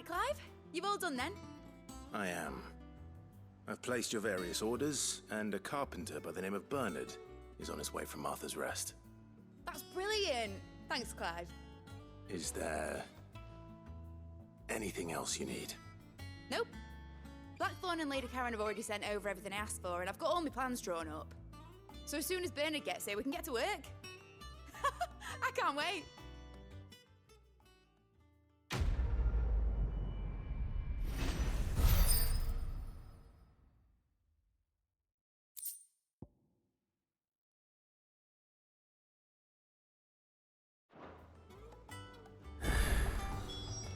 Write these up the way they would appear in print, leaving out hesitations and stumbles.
Right, Clive? You've all done then? I am. I've placed your various orders, and a carpenter by the name of Bernard is on his way from Martha's Rest. That's brilliant! Thanks, Clive. Is there anything else you need? Nope. Blackthorn and Lady Karen have already sent over everything I asked for, and I've got all my plans drawn up. So as soon as Bernard gets here, we can get to work. I can't wait.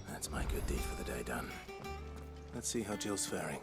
That's my good deed for the day done. Let's see how Jill's faring.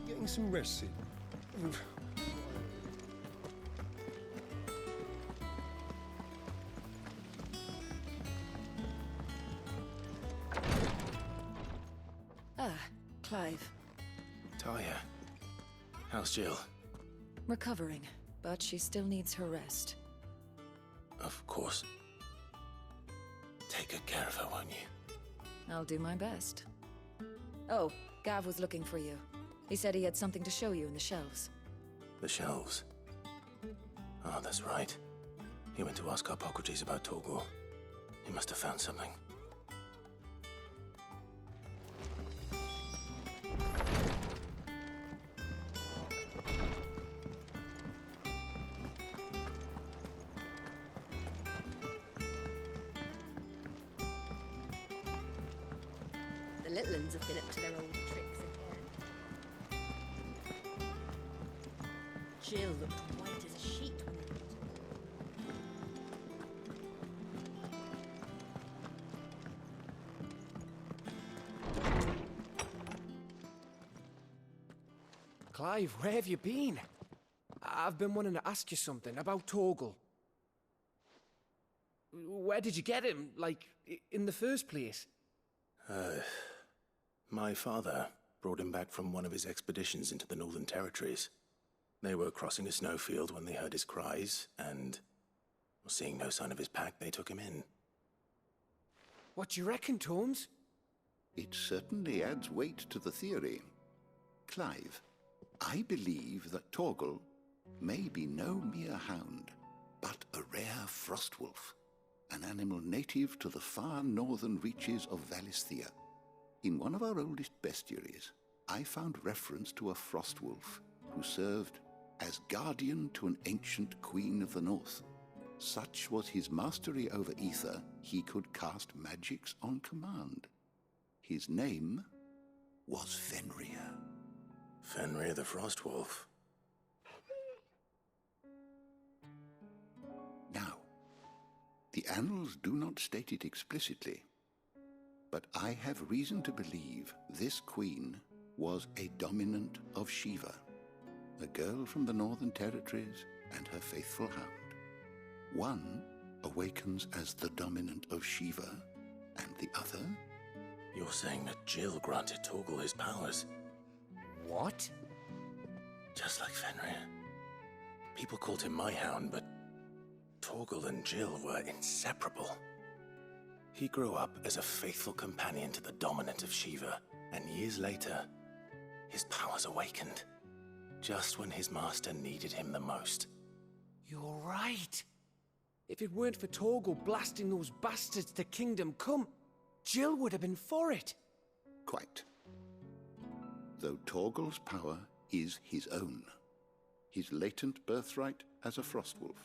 Getting some rest in. Clive. Talia, how's Jill? Recovering, but she still needs her rest. Of course. Take good care of her, won't you? I'll do my best. Oh, Gav was looking for you. He said he had something to show you in the shelves. The shelves. Oh, that's right. He went to ask Hippocrates about Torgor. He must have found something. The little ones have been up to their old tricks again. Jill looked white as a sheet when they Clive, where have you been? I've been wanting to ask you something about Torgal. Where did you get him, like, in the first place? My father brought him back from one of his expeditions into the Northern Territories. They were crossing a snowfield when they heard his cries, and seeing no sign of his pack, they took him in. What do you reckon, Tomes? It certainly adds weight to the theory. Clive, I believe that Torgal may be no mere hound, but a rare frostwolf, an animal native to the far northern reaches of Valisthea. In one of our oldest bestiaries, I found reference to a frostwolf who served as guardian to an ancient queen of the north. Such was his mastery over ether, he could cast magics on command. His name was Fenrir. Fenrir the Frostwolf. Now, the annals do not state it explicitly, but I have reason to believe this queen was a dominant of Shiva, a girl from the Northern Territories and her faithful hound. One awakens as the dominant of Shiva, and the other... You're saying that Jill granted Torgal his powers? What? Just like Fenrir. People called him my hound, but Torgal and Jill were inseparable. He grew up as a faithful companion to the dominant of Shiva, and years later, his powers awakened, just when his master needed him the most. You're right. If it weren't for Torgal blasting those bastards to Kingdom Come, Jill would have been for it. Quite. Though Torgal's power is his own, his latent birthright as a Frostwolf,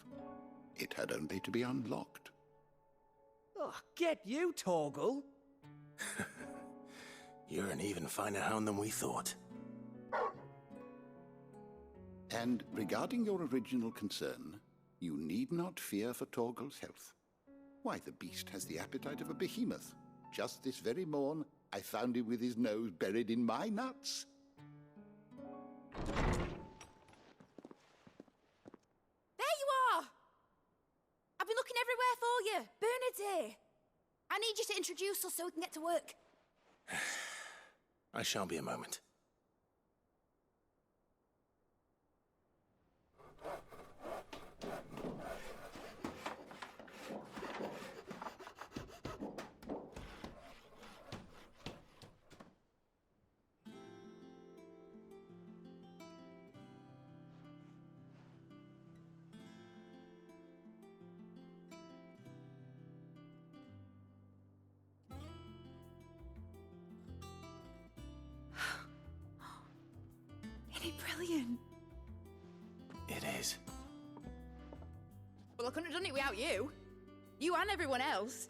it had only to be unlocked. Oh, get you, Torgal. You're an even finer hound than we thought. And regarding your original concern, you need not fear for Torgal's health. Why, the beast has the appetite of a behemoth. Just this very morn, I found him with his nose buried in my nuts. There you are! I've been looking everywhere for you. Bernard's here. I need you to introduce us so we can get to work. I shall be a moment. Isn't it brilliant? It is. Well, I couldn't have done it without you. You and everyone else.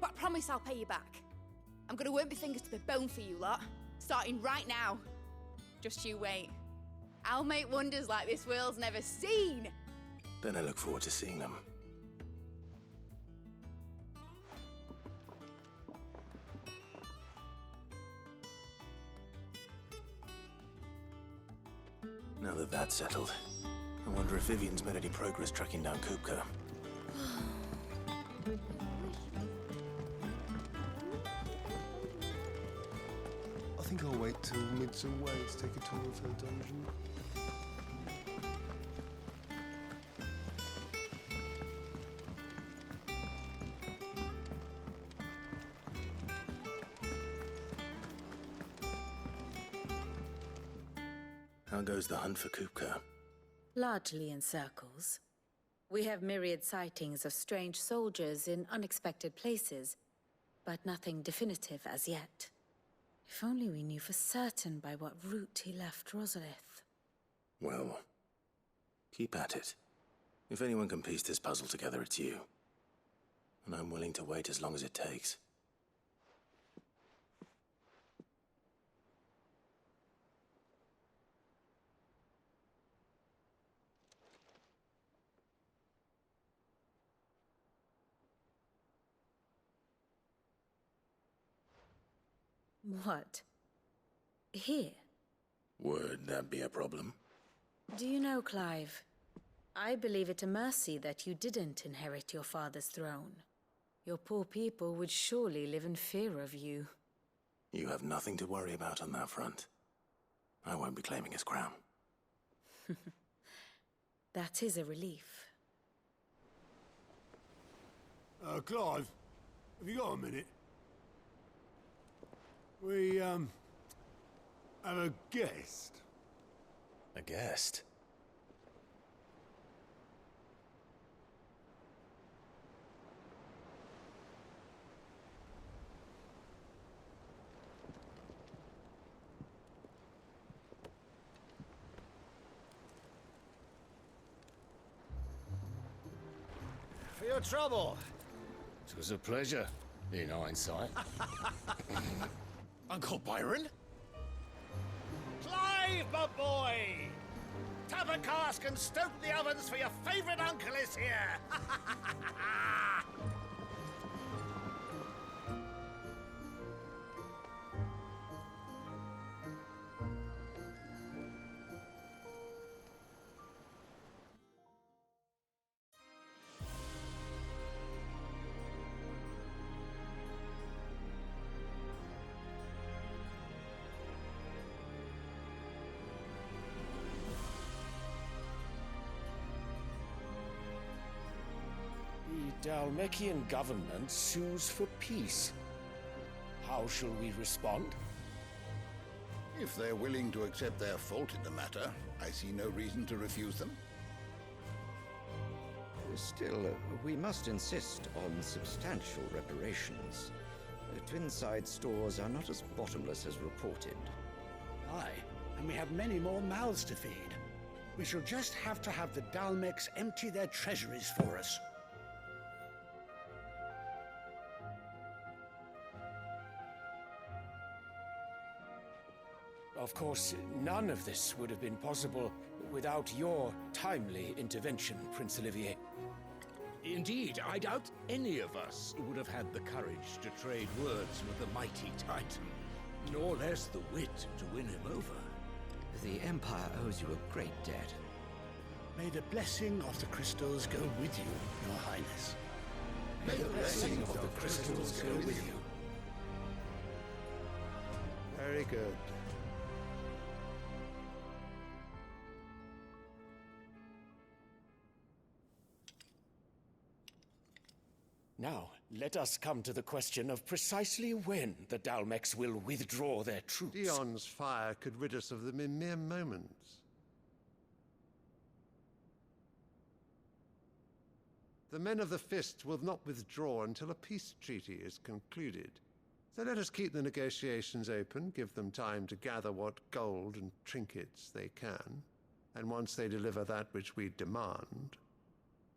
But I promise I'll pay you back. I'm gonna work my fingers to the bone for you lot, starting right now. Just you wait. I'll make wonders like this world's never seen. Then I look forward to seeing them. Now that that's settled, I wonder if Vivian's made any progress tracking down Kupka. I think I'll wait till Midsummer Way to take a tour of her dungeon. How goes the hunt for Kupka? Largely in circles. We have myriad sightings of strange soldiers in unexpected places, but nothing definitive as yet. If only we knew for certain by what route he left Rosalith. Well, keep at it. If anyone can piece this puzzle together, it's you. And I'm willing to wait as long as it takes. What? Here? Would that be a problem? Do you know, Clive? I believe it a mercy that you didn't inherit your father's throne. Your poor people would surely live in fear of you. You have nothing to worry about on that front. I won't be claiming his crown. That is a relief. Clive, have you got a minute? We, have a guest. A guest? for your trouble. It was a pleasure, in hindsight. Uncle Byron? Clive, my boy! Tap a cask and stoke the ovens for your favorite uncle is here! The Dalmekian government sues for peace. How shall we respond? If they're willing to accept their fault in the matter, I see no reason to refuse them. Still, we must insist on substantial reparations. Twinside stores are not as bottomless as reported. Aye, and we have many more mouths to feed. We shall just have to have the Dalmecs empty their treasuries for us. Of course, none of this would have been possible without your timely intervention, Prince Olivier. Indeed, I doubt any of us would have had the courage to trade words with the mighty Titan, nor less the wit to win him over. The Empire owes you a great debt. May the blessing of the crystals go with you, Your Highness. May the blessing of the crystals go with you. Very good. Now, let us come to the question of precisely when the Dalmecs will withdraw their troops. Dion's fire could rid us of them in mere moments. The men of the Fist will not withdraw until a peace treaty is concluded. So let us keep the negotiations open, give them time to gather what gold and trinkets they can, and once they deliver that which we demand,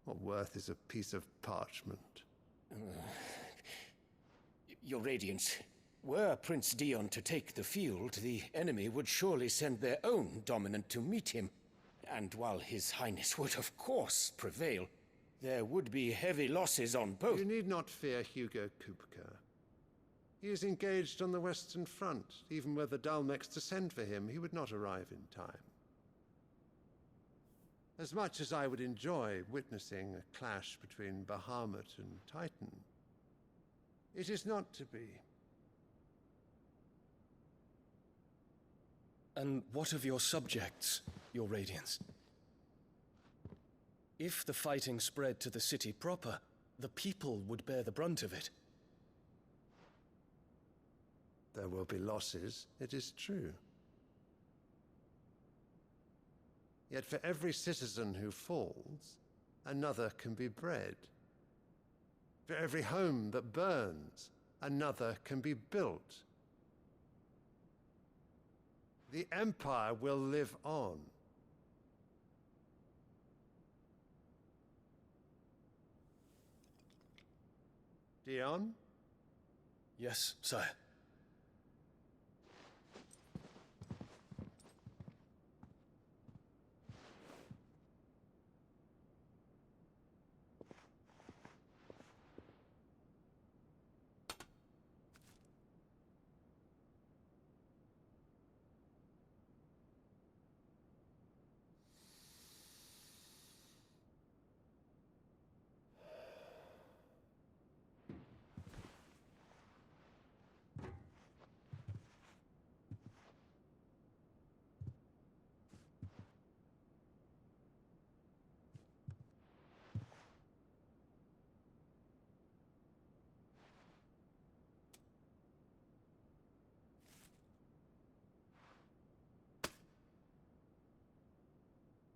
what worth is a piece of parchment? Your Radiance, were Prince Dion to take the field, the enemy would surely send their own dominant to meet him. And while His Highness would of course prevail, there would be heavy losses on both. You need not fear Hugo Kupka. He is engaged on the Western Front. Even were the Dalmecs to send for him, he would not arrive in time. As much as I would enjoy witnessing a clash between Bahamut and Titan, it is not to be. And what of your subjects, Your Radiance? If the fighting spread to the city proper, the people would bear the brunt of it. There will be losses, it is true. Yet for every citizen who falls, another can be bred. For every home that burns, another can be built. The Empire will live on. Dion? Yes, sire.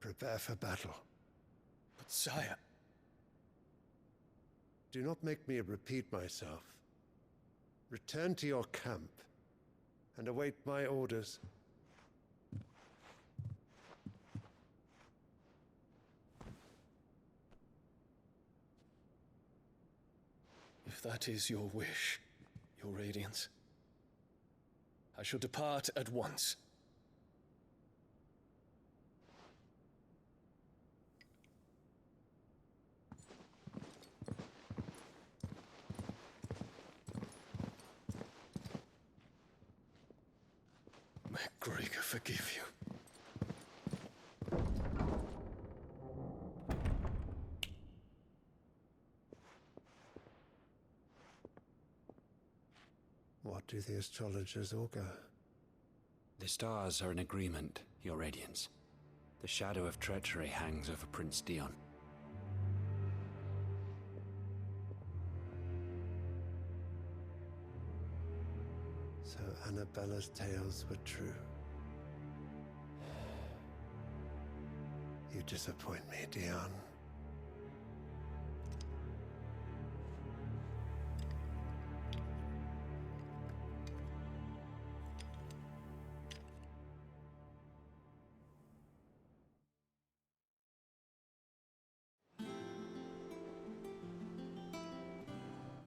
Prepare for battle. But sire... Do not make me repeat myself. Return to your camp and await my orders. If that is your wish, Your Radiance, I shall depart at once. May Gregor forgive you. What do the astrologers augur? The stars are in agreement, Your Radiance. The shadow of treachery hangs over Prince Dion. So Annabella's tales were true. You disappoint me, Dion.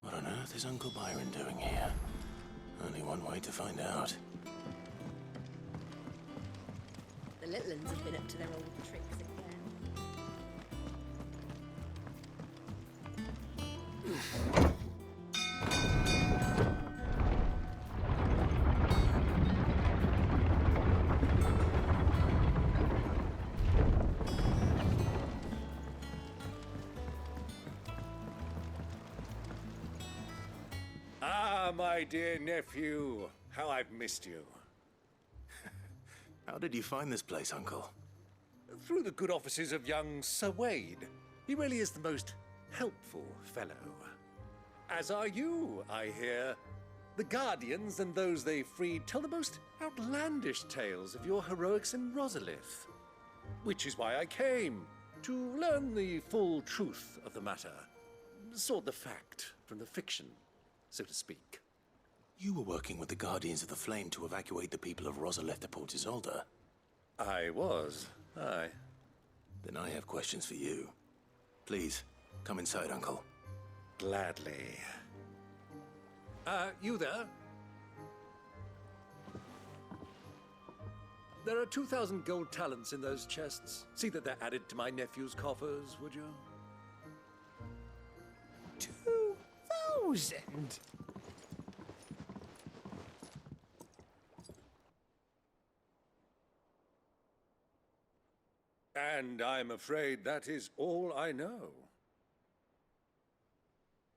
What on earth is Uncle Byron doing here? Only one way to find out. The little ones have been up to their old tricks again. Ah, my dear nephew, how I've missed you. How did you find this place, Uncle? Through the good offices of young Sir Wade. He really is the most helpful fellow. As are you, I hear. The Guardians and those they freed tell the most outlandish tales of your heroics in Rosalith. Which is why I came, to learn the full truth of the matter. Sort the fact from the fiction, so to speak. You were working with the Guardians of the Flame to evacuate the people of Rosalith to Port Isolde. I was, aye. Then I have questions for you. Please, come inside, Uncle. Gladly. You there? There are 2,000 gold talents in those chests. See that they're added to my nephew's coffers, would you? 2,000? And I'm afraid that is all I know.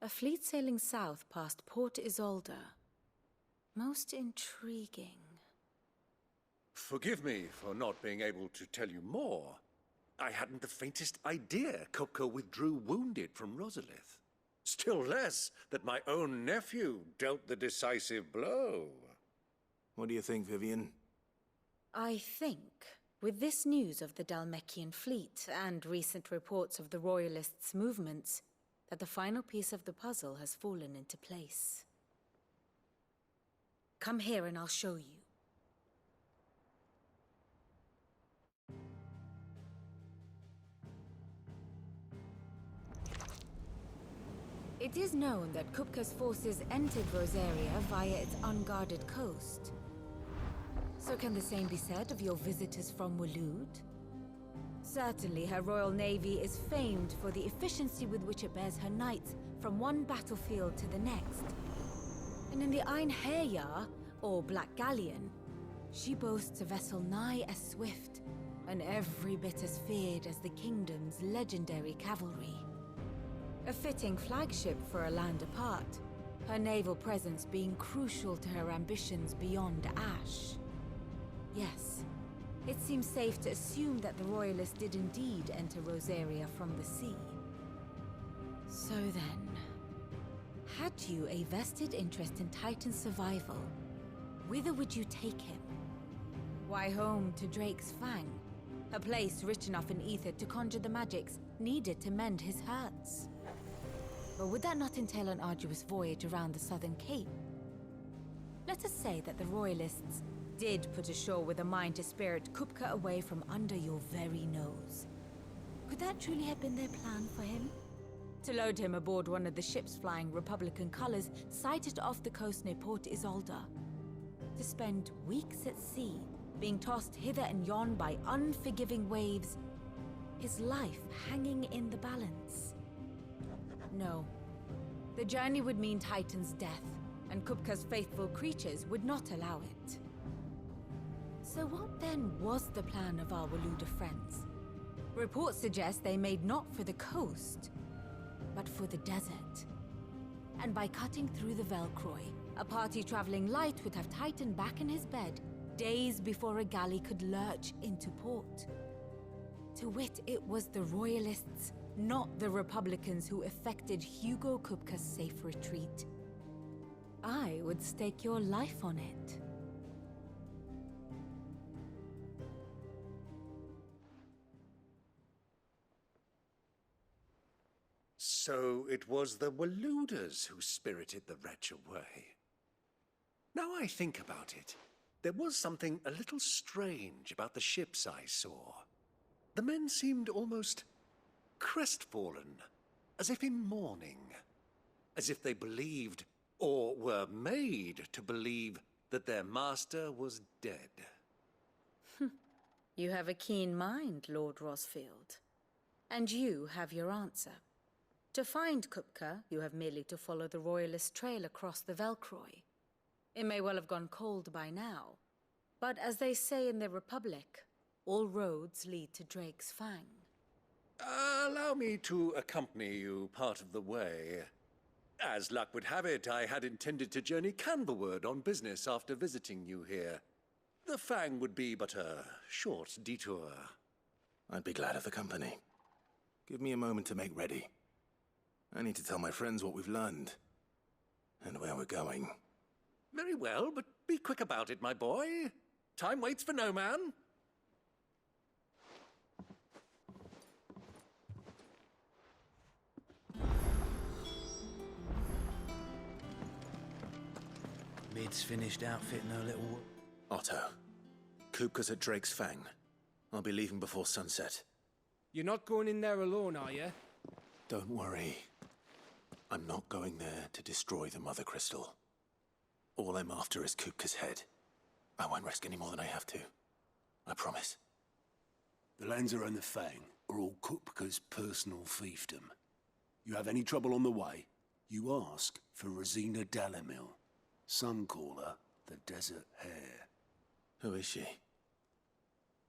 A fleet sailing south past Port Isolde. Most intriguing. Forgive me for not being able to tell you more. I hadn't the faintest idea Kupka withdrew wounded from Rosalith. Still less that my own nephew dealt the decisive blow. What do you think, Vivian? I think, with this news of the Dhalmekian fleet and recent reports of the Royalists' movements, that the final piece of the puzzle has fallen into place. Come here and I'll show you. It is known that Kupka's forces entered Rosaria via its unguarded coast. So can the same be said of your visitors from Waloed? Certainly her Royal Navy is famed for the efficiency with which it bears her knights from one battlefield to the next. And in the Einherjar, or Black Galleon, she boasts a vessel nigh as swift, and every bit as feared as the Kingdom's legendary cavalry. A fitting flagship for a land apart, her naval presence being crucial to her ambitions beyond Ash. Yes, it seems safe to assume that the Royalists did indeed enter Rosaria from the sea. So then, had you a vested interest in Titan's survival, whither would you take him? Why, home to Drake's Fang, a place rich enough in ether to conjure the magics needed to mend his hurts. Or would that not entail an arduous voyage around the southern cape? Let us say that the Royalists did put ashore with a mind to spirit Kupka away from under your very nose. Could that truly have been their plan for him? to load him aboard one of the ships flying Republican colors sighted off the coast near Port Isolde. To spend weeks at sea, being tossed hither and yon by unforgiving waves, his life hanging in the balance. No. The journey would mean Titan's death, and Kupka's faithful creatures would not allow it. So what then was the plan of our Waluda friends? Reports suggest they made not for the coast, but for the desert. And by cutting through the Velcroy, a party traveling light would have Titan back in his bed days before a galley could lurch into port. To wit, it was the Royalists, not the Republicans, who effected Hugo Kupka's safe retreat. I would stake your life on it. So it was the Waludas who spirited the wretch away. Now I think about it, there was something a little strange about the ships I saw. The men seemed almost crestfallen, as if in mourning, as if they believed, or were made to believe, that their master was dead. You have a keen mind, Lord Rosfield. And you have your answer. To find Kupka, you have merely to follow the Royalist trail across the Velcroy. It may well have gone cold by now, but as they say in the Republic, all roads lead to Drake's Fang. Allow me to accompany you part of the way. As luck would have it, I had intended to journey Canverward on business after visiting you here. The Fang would be but a short detour. I'd be glad of the company. Give me a moment to make ready. I need to tell my friends what we've learned, and where we're going. Very well, but be quick about it, my boy. Time waits for no man. Mid's finished outfitting her little... Otto, Kupka's at Drake's Fang. I'll be leaving before sunset. You're not going in there alone, are you? Don't worry. I'm not going there to destroy the Mother Crystal. All I'm after is Kupka's head. I won't risk any more than I have to. I promise. The Lancer and the Fang are all Kupka's personal fiefdom. You have any trouble on the way, you ask for Rosina Dalamil. Some call her the Desert Hare. Who is she?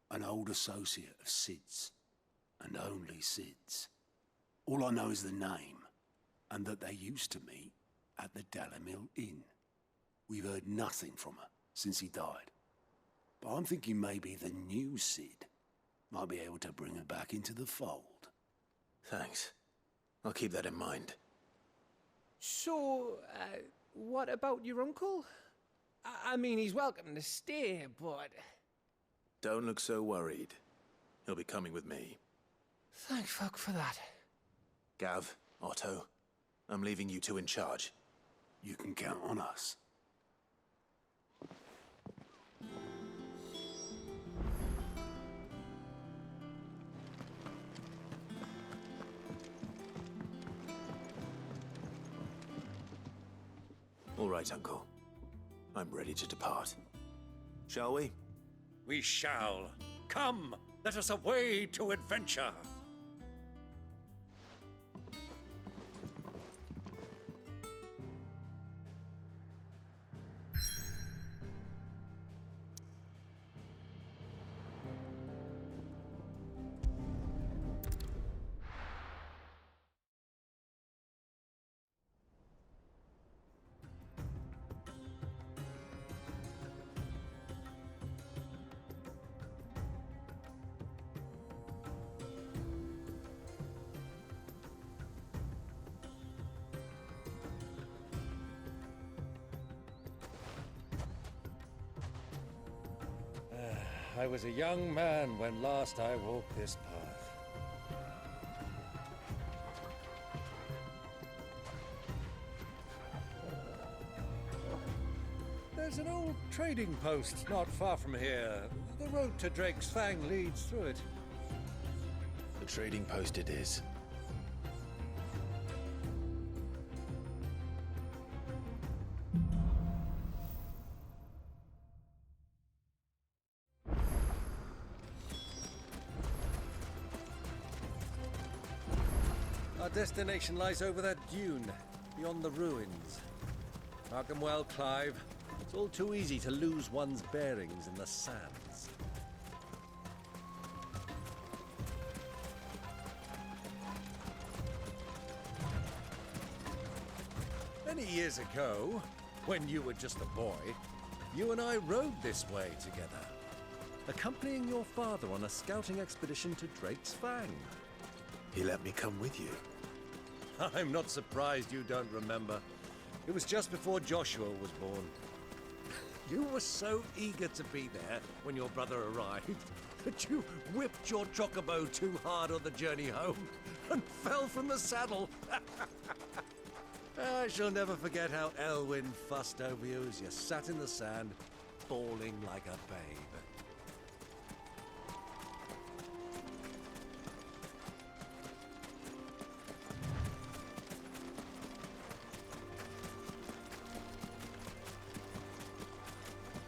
An old associate of Sid's, and only Sid's. All I know is the name, and that they used to meet at the Dalamil Inn. We've heard nothing from her since he died. But I'm thinking maybe the new Sid might be able to bring her back into the fold. Thanks. I'll keep that in mind. So, what about your uncle? I mean, he's welcome to stay, but... Don't look so worried. He'll be coming with me. Thank fuck for that. Gav, Otto, I'm leaving you two in charge. You can count on us. All right, Uncle. I'm ready to depart. Shall we? We shall. Come, let us away to adventure. I was a young man when last I walked this path. There's an old trading post not far from here. The road to Drake's Fang leads through it. The trading post it is. destination lies over that dune, beyond the ruins. Mark 'em well, Clive. It's all too easy to lose one's bearings in the sands. Many years ago, when you were just a boy, you and I rode this way together, accompanying your father on a scouting expedition to Drake's Fang. He let me come with you. I'm not surprised you don't remember. It was just before Joshua was born. You were so eager to be there when your brother arrived that you whipped your chocobo too hard on the journey home and fell from the saddle. I shall never forget how Elwyn fussed over you as you sat in the sand, bawling like a babe.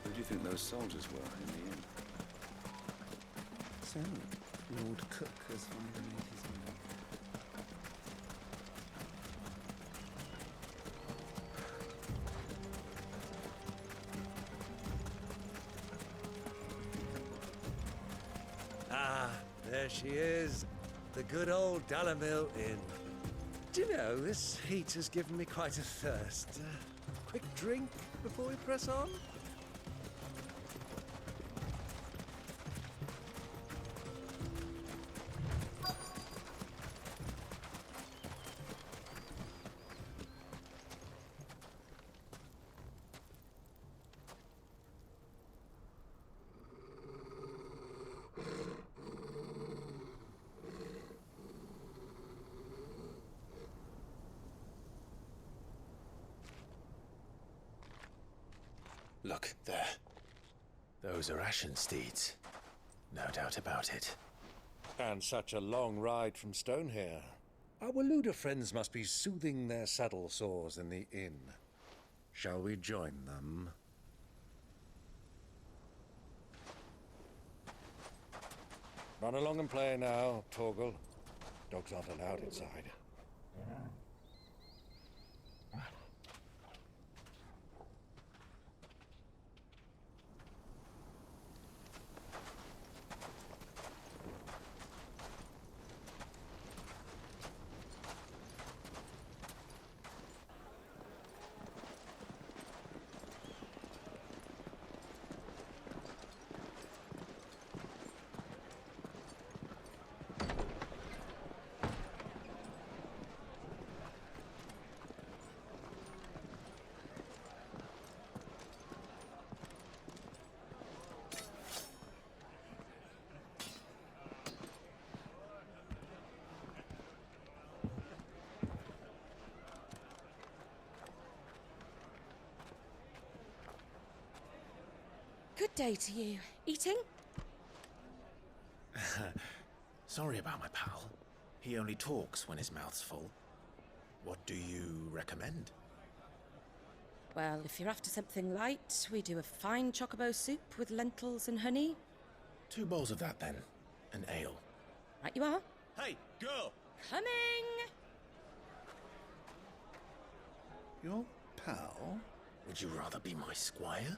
Who do you think those soldiers were in the inn? So, Lord Cook has finally made his move. Ah, there she is. The good old Dalamil Inn. Do you know, this heat has given me quite a thirst. Quick drink before we press on? Look, there. Those are Ashen steeds. No doubt about it. And such a long ride from Stonehair. Our Luda friends must be soothing their saddle sores in the inn. Shall we join them? Run along and play now, Torgal. Dogs aren't allowed inside. Good day to you. Eating? Sorry about my pal. He only talks when his mouth's full. What do you recommend? Well, if you're after something light, we do a fine chocobo soup with lentils and honey. 2 bowls of that, then. An ale. Right you are. Hey, girl! Coming! Your pal? Would you rather be my squire?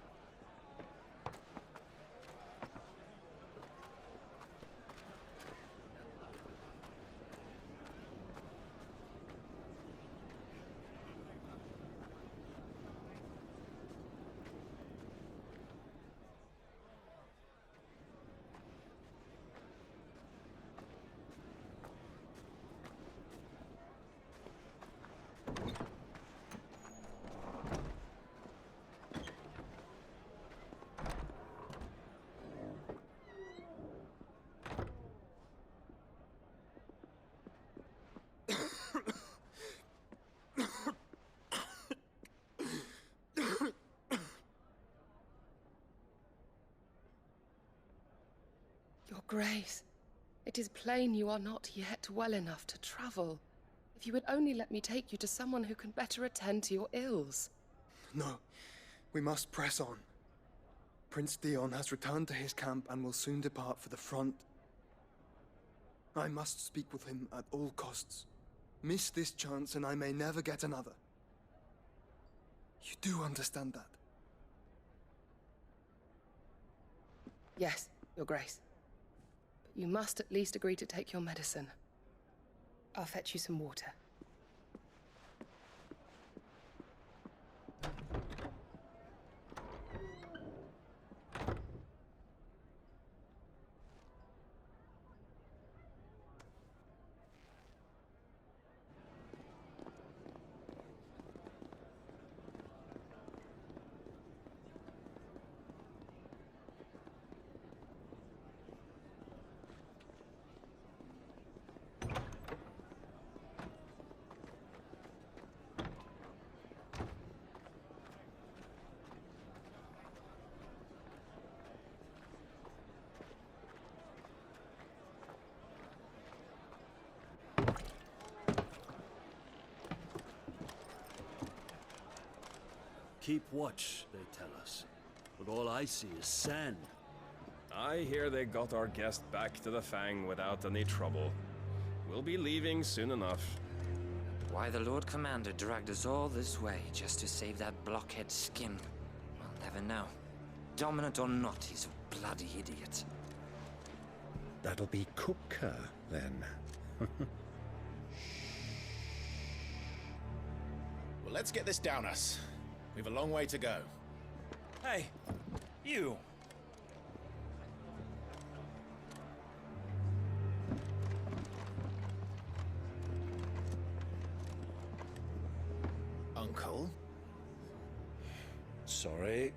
Your Grace, it is plain you are not yet well enough to travel. If you would only let me take you to someone who can better attend to your ills. No, we must press on. Prince Dion has returned to his camp and will soon depart for the front. I must speak with him at all costs. Miss this chance and I may never get another. You do understand that? Yes, Your Grace. But you must at least agree to take your medicine. I'll fetch you some water. Keep watch, they tell us. But all I see is sand. I hear they got our guest back to the Fang without any trouble. We'll be leaving soon enough. Why the Lord Commander dragged us all this way just to save that blockhead skin, I'll never know. Dominant or not, he's a bloody idiot. That'll be Kupka, then. Well, let's get this down us. We've a long way to go. Hey, you! Uncle? Sorry.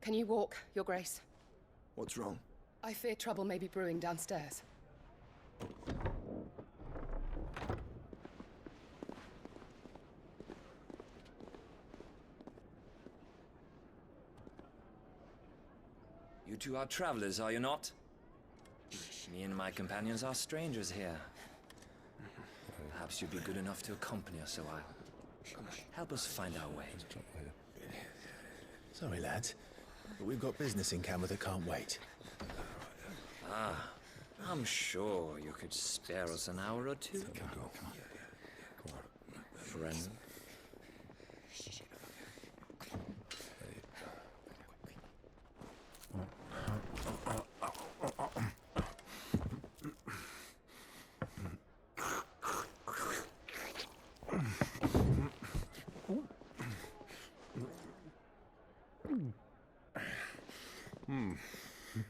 Can you walk, Your Grace? What's wrong? I fear trouble may be brewing downstairs. You two are travelers, are you not? Me and my companions are strangers here. Perhaps you'd be good enough to accompany us a while. Help us find our way. Sorry, lads, but we've got business in camera that can't wait. Ah, I'm sure you could spare us an hour or two. Friend.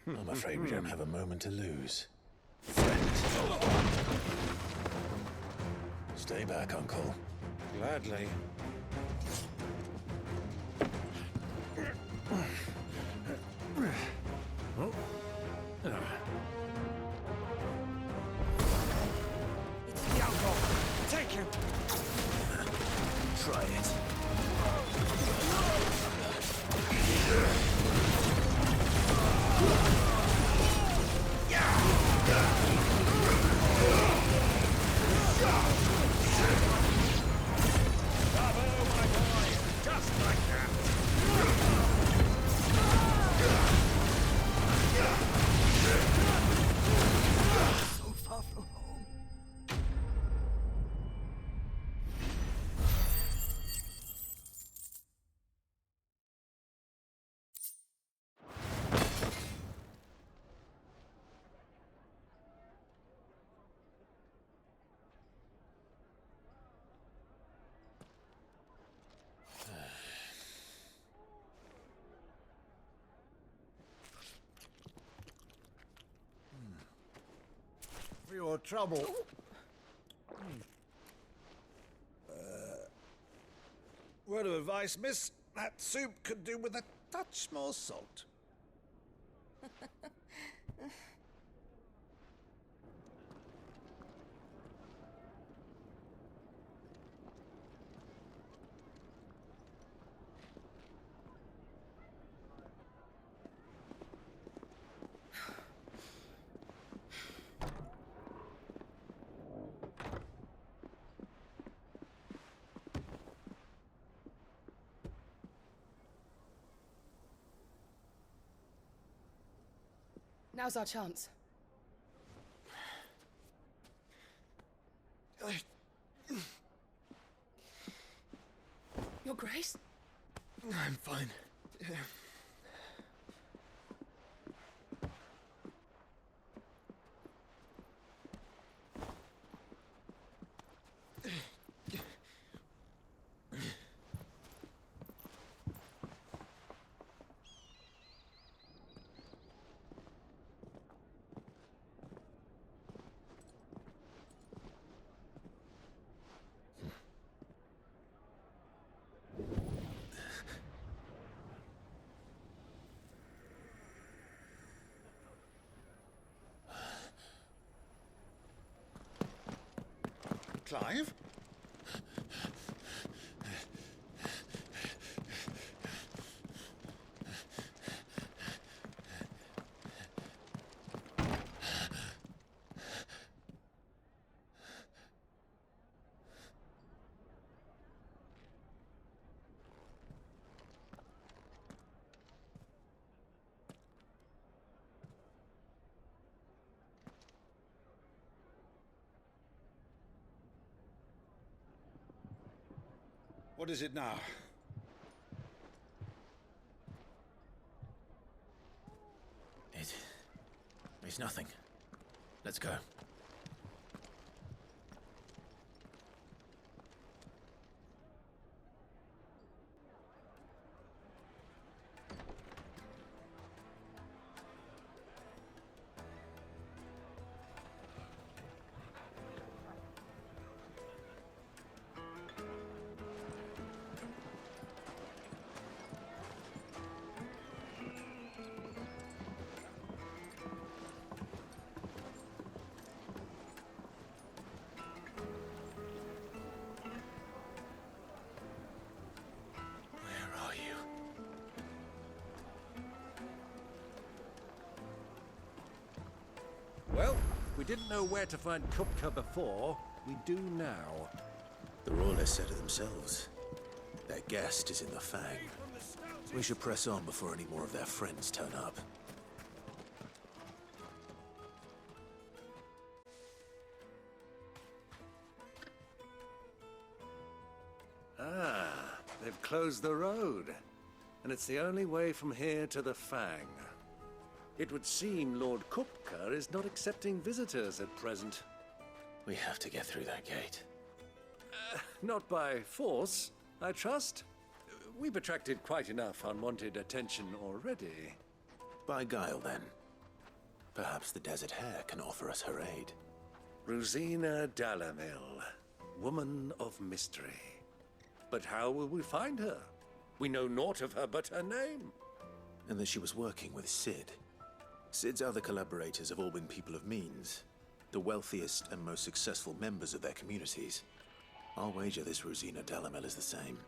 I'm afraid we don't have a moment to lose. Stay back, Uncle. Gladly. It's the uncle! Take him! Try it. For your trouble. Word of advice, miss. That soup could do with a touch more salt. Now's our chance. Your Grace? I'm fine. Clive? What is it now? It's nothing. Let's go. Well, we didn't know where to find Kupka before. We do now. The Royalists said it themselves. Their guest is in the Fang. We should press on before any more of their friends turn up. Ah, they've closed the road. And it's the only way from here to the Fang. It would seem Lord Kupka is not accepting visitors at present. We have to get through that gate. Not by force, I trust. We've attracted quite enough unwanted attention already. By guile, then. Perhaps the Desert Hare can offer us her aid. Rosina Dalamil, woman of mystery. But how will we find her? We know naught of her but her name. And that she was working with Cid. Cid's other collaborators have all been people of means, the wealthiest and most successful members of their communities. I'll wager this Rosina Dalamel is the same.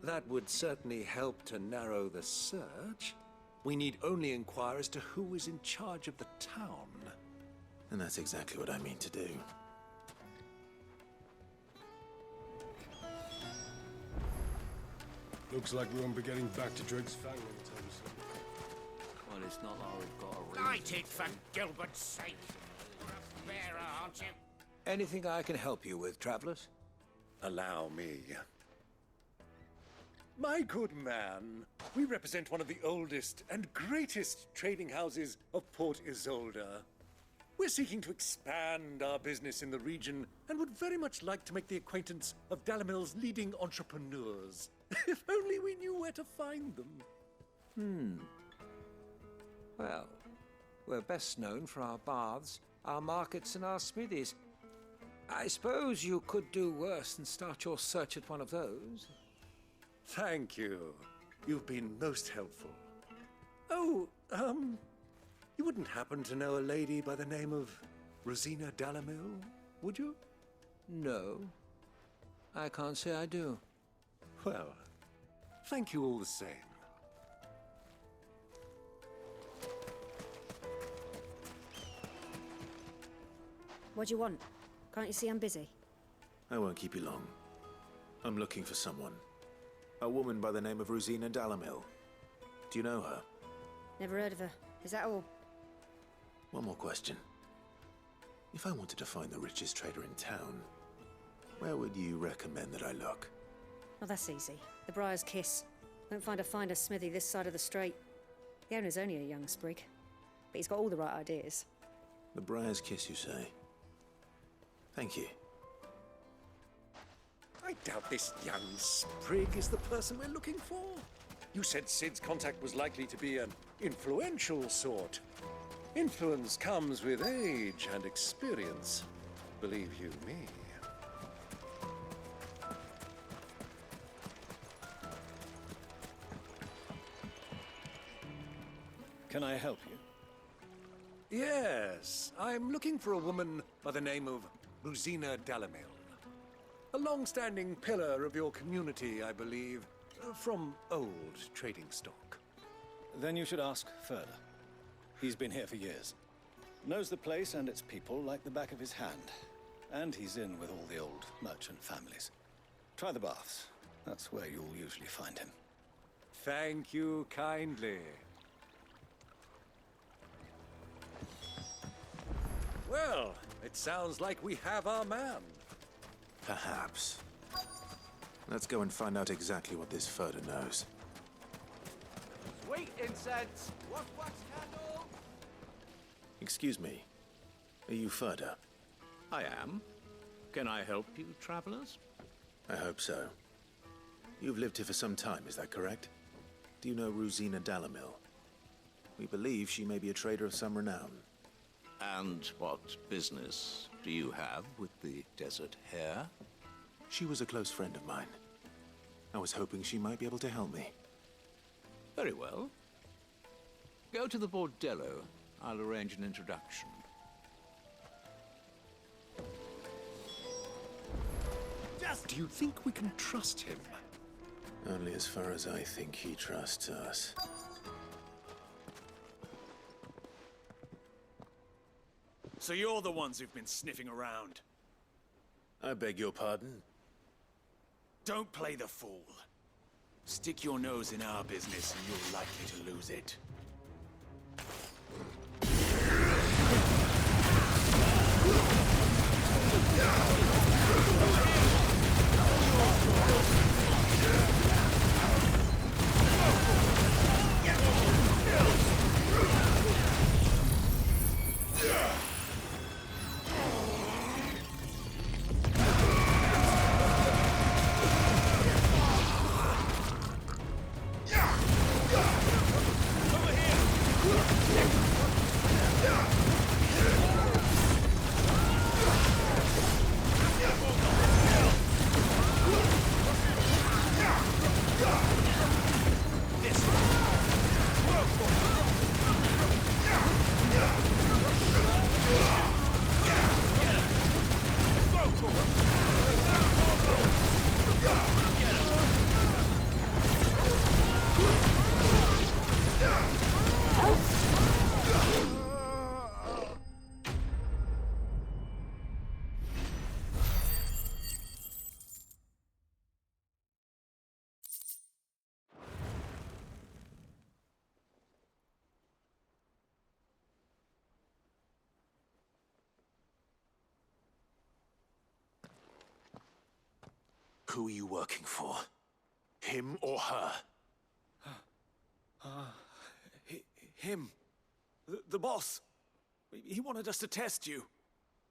That would certainly help to narrow the search. We need only inquire as to who is in charge of the town. And that's exactly what I mean to do. Looks like we won't be getting back to Drake's Fang anytime soon. Well, it's not like we've got a Light it, for Gilbert's sake! You're a bearer, aren't you? Anything I can help you with, travelers? Allow me. My good man, we represent one of the oldest and greatest trading houses of Port Isolde. We're seeking to expand our business in the region and would very much like to make the acquaintance of Dalamil's leading entrepreneurs. If only we knew where to find them. Well, we're best known for our baths, our markets, and our smithies. I suppose you could do worse than start your search at one of those. Thank you. You've been most helpful. Oh, you wouldn't happen to know a lady by the name of Rosina Dalamil, would you? No, I can't say I do. Well, thank you all the same. What do you want? Can't you see I'm busy? I won't keep you long. I'm looking for someone. A woman by the name of Rosina Dalamil. Do you know her? Never heard of her. Is that all? One more question. If I wanted to find the richest trader in town, where would you recommend that I look? Oh, that's easy. The Briar's Kiss. Won't find a finer smithy this side of the strait. The owner's only a young sprig, but he's got all the right ideas. The Briar's Kiss, you say? Thank you. I doubt this young sprig is the person we're looking for. You said Sid's contact was likely to be an influential sort. Influence comes with age and experience, believe you me. Can I help you? Yes, I'm looking for a woman by the name of Rosina Dalamil. A long-standing pillar of your community, I believe, from old trading stock. Then you should ask further. He's been here for years. Knows the place and its people like the back of his hand. And he's in with all the old merchant families. Try the baths. That's where you'll usually find him. Thank you kindly. Well, it sounds like we have our man. Perhaps. Let's go and find out exactly what this Furder knows. Sweet incense! Wax candle! Excuse me. Are you Furder? I am. Can I help you, travelers? I hope so. You've lived here for some time, is that correct? Do you know Rosina Dalamil? We believe she may be a trader of some renown. And what business do you have with the desert hare? She was a close friend of mine. I was hoping she might be able to help me. Very well. Go to the bordello. I'll arrange an introduction. Do you think we can trust him? Only as far as I think he trusts us. So you're the ones who've been sniffing around. I beg your pardon? Don't play the fool. Stick your nose in our business and you're likely to lose it. Who are you working for? Him or her? Him. The boss. He wanted us to test you.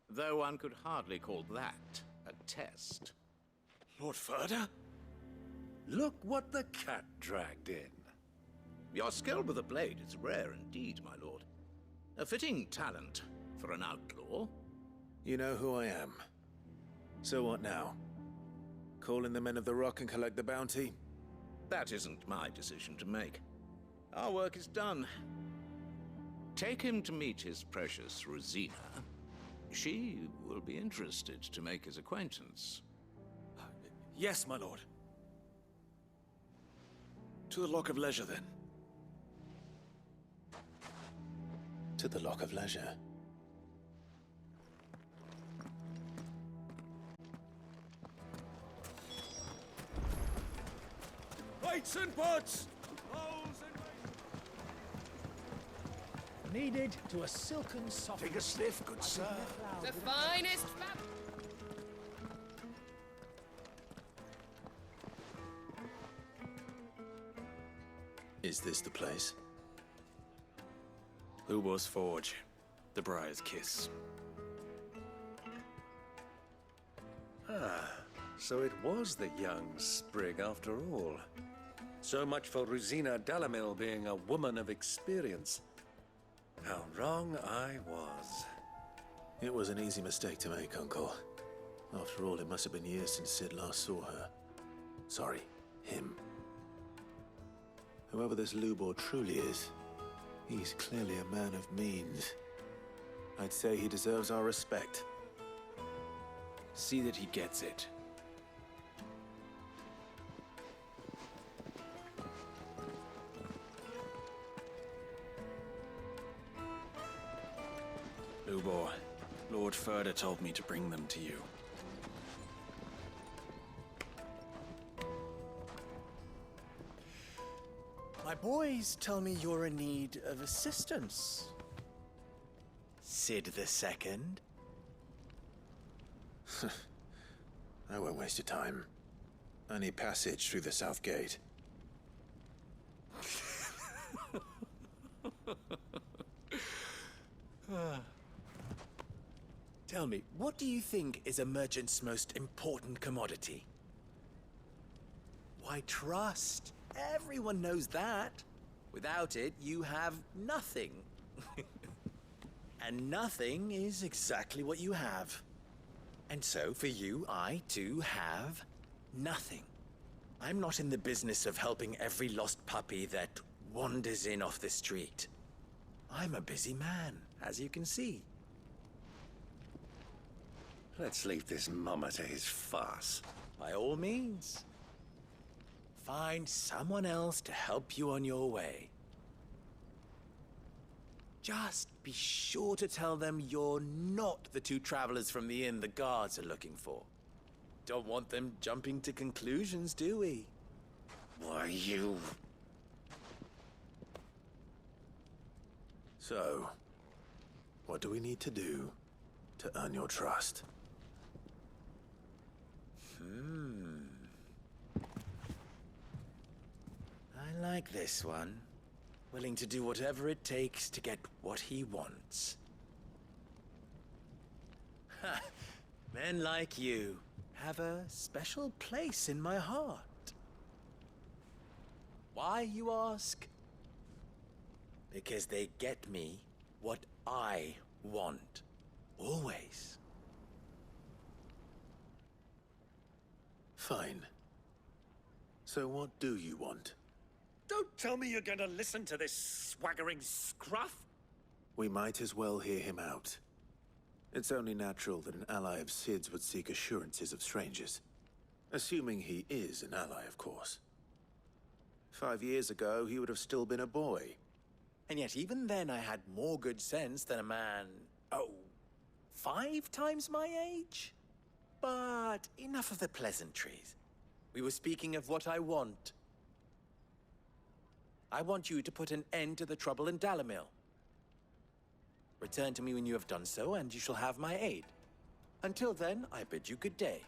Though one could hardly call that a test. Lord Furder? Look what the cat dragged in. Your skill with the blade is rare indeed, my lord. A fitting talent for an outlaw. You know who I am. So what now? Call in the Men of the Rock and collect the bounty? That isn't my decision to make. Our work is done. Take him to meet his precious Rosina. She will be interested to make his acquaintance. Yes, my lord. To the Lock of Leisure, then. To the Lock of Leisure. Weights and pots! kneaded to a silken soft. Take a sniff, good sir. The finest Is this the place? Lubor's Forge. The Briar's Kiss. Ah, so it was the young sprig after all. So much for Rosina Dalamil being a woman of experience. How wrong I was. It was an easy mistake to make, Uncle. After all, it must have been years since Sid last saw her. Sorry, him. Whoever this Lubor truly is, he's clearly a man of means. I'd say he deserves our respect. See that he gets it. Lubor, Lord Furder told me to bring them to you. My boys tell me you're in need of assistance. Sid II? I won't waste your time. I need passage through the south gate. Tell me, what do you think is a merchant's most important commodity? Why, trust. Everyone knows that. Without it, you have nothing. And nothing is exactly what you have. And so, for you, I, too, have nothing. I'm not in the business of helping every lost puppy that wanders in off the street. I'm a busy man, as you can see. Let's leave this mummer to his farce. By all means. Find someone else to help you on your way. Just be sure to tell them you're not the two travelers from the inn the guards are looking for. Don't want them jumping to conclusions, do we? Why, you... So, what do we need to do to earn your trust? I like this one. Willing to do whatever it takes to get what he wants. Ha! Men like you have a special place in my heart. Why, you ask? Because they get me what I want. Always. Fine. So what do you want? Don't tell me you're going to listen to this swaggering scruff! We might as well hear him out. It's only natural that an ally of Sid's would seek assurances of strangers. Assuming he is an ally, of course. 5 years ago, he would have still been a boy. And yet even then I had more good sense than a man, 5 times my age? But enough of the pleasantries. We were speaking of what I want. I want you to put an end to the trouble in Dalamil. Return to me when you have done so, and you shall have my aid. Until then, I bid you good day.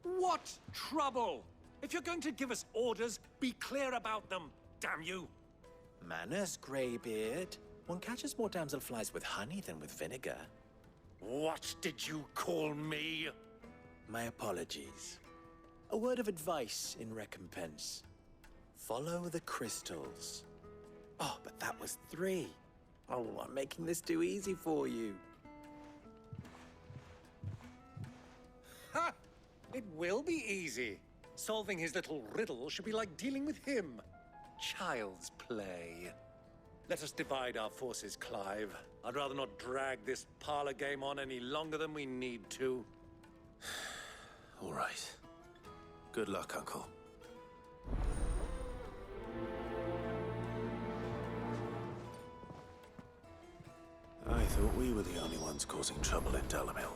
What trouble? If you're going to give us orders, be clear about them, damn you! Manners, Greybeard. One catches more damselflies with honey than with vinegar. What did you call me? My apologies. A word of advice in recompense. Follow the crystals. Oh, but that was 3. Oh, I'm making this too easy for you. Ha! It will be easy. Solving his little riddle should be like dealing with him. Child's play. Let us divide our forces, Clive. I'd rather not drag this parlor game on any longer than we need to. All right. Good luck, Uncle. I thought we were the only ones causing trouble in Dalamil.